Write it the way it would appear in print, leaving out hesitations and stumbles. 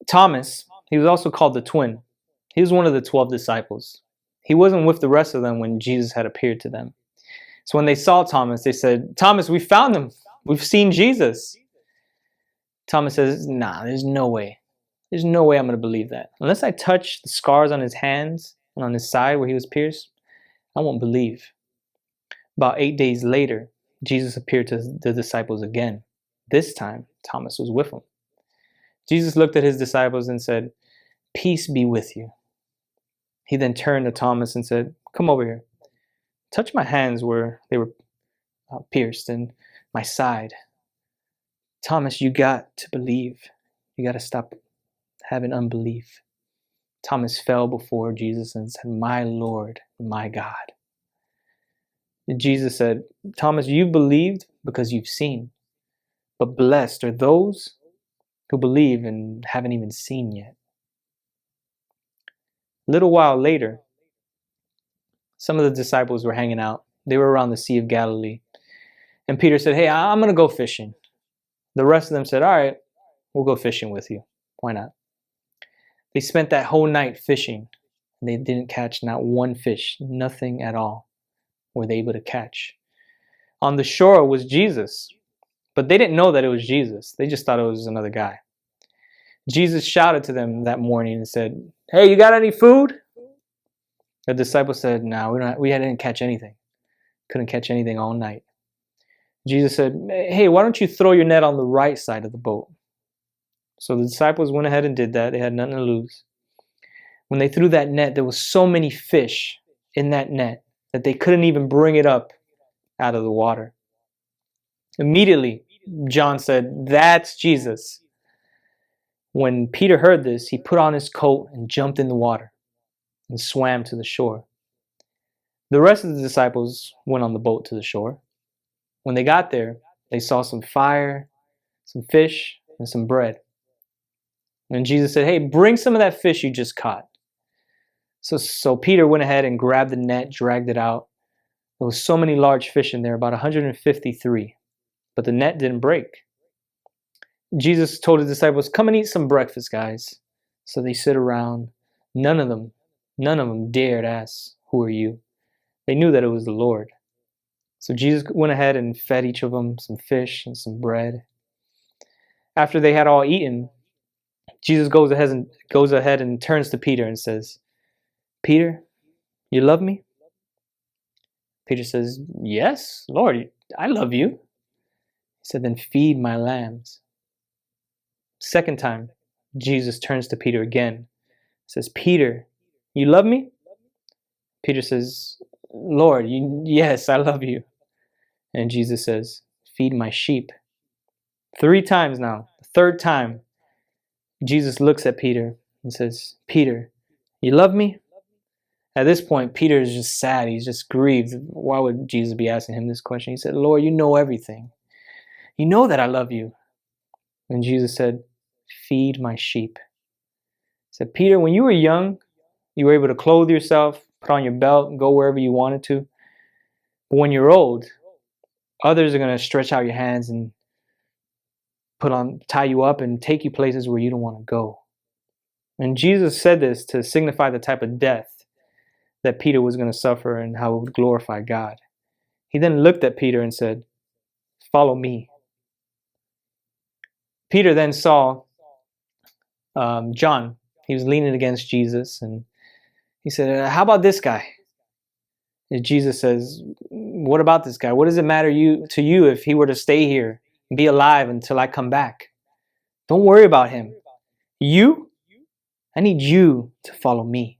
Thomas, he was also called the twin. He was one of the 12 disciples. He wasn't with the rest of them when Jesus had appeared to them. So when they saw Thomas, they said, Thomas, we found him. We've seen Jesus. Thomas says, nah, there's no way. There's no way I'm going to believe that. Unless I touch the scars on his hands and on his side where he was pierced, I won't believe. About 8 days later, Jesus appeared to the disciples again. This time, Thomas was with him. Jesus looked at his disciples and said, peace be with you. He then turned to Thomas and said, come over here. Touch my hands where they were pierced and my side. Thomas, you got to believe. You got to stop having unbelief. Thomas fell before Jesus and said, my Lord, my God. And Jesus said, Thomas, you've believed because you've seen. But blessed are those who believe and haven't even seen yet. A little while later, some of the disciples were hanging out. They were around the Sea of Galilee. And Peter said, hey, I'm going to go fishing. The rest of them said, all right, we'll go fishing with you. Why not? They spent that whole night fishing. They didn't catch not one fish, nothing at all were they able to catch. On the shore was Jesus, but they didn't know that it was Jesus. They just thought it was another guy. Jesus shouted to them that morning and said, hey, you got any food? The disciples said, no, we didn't catch anything. Couldn't catch anything all night. Jesus said, hey, why don't you throw your net on the right side of the boat? So the disciples went ahead and did that. They had nothing to lose. When they threw that net, there was so many fish in that net that they couldn't even bring it up out of the water. Immediately, John said, that's Jesus. When Peter heard this, he put on his coat and jumped in the water and swam to the shore. The rest of the disciples went on the boat to the shore. When they got there, they saw some fire, some fish, and some bread. And Jesus said, hey, bring some of that fish you just caught. So Peter went ahead and grabbed the net, dragged it out. There was so many large fish in there, about 153. But the net didn't break. Jesus told his disciples, come and eat some breakfast, guys. So they sit around. None of them dared ask, who are you? They knew that it was the Lord. So Jesus went ahead and fed each of them some fish and some bread. After they had all eaten, Jesus goes ahead and turns to Peter and says, Peter, you love me? Peter says, yes, Lord, I love you. He said, then feed my lambs. Second time, Jesus turns to Peter again. Says, Peter, you love me? Peter says, Lord, yes, I love you. And Jesus says, feed my sheep. 3 times now. The third time, Jesus looks at Peter and says, Peter, you love me? At this point, Peter is just sad. He's just grieved. Why would Jesus be asking him this question? He said, Lord, you know everything. You know that I love you. And Jesus said, feed my sheep. He said, Peter, when you were young, you were able to clothe yourself, put on your belt, and go wherever you wanted to. But when you're old, others are going to stretch out your hands and tie you up and take you places where you don't want to go. And Jesus said this to signify the type of death that Peter was going to suffer and how it would glorify God. He then looked at Peter and said, follow me. Peter then saw John. He was leaning against Jesus and he said, how about this guy? And Jesus says, what about this guy? What does it matter to you if he were to stay here and be alive until I come back? Don't worry about him. I need you to follow me.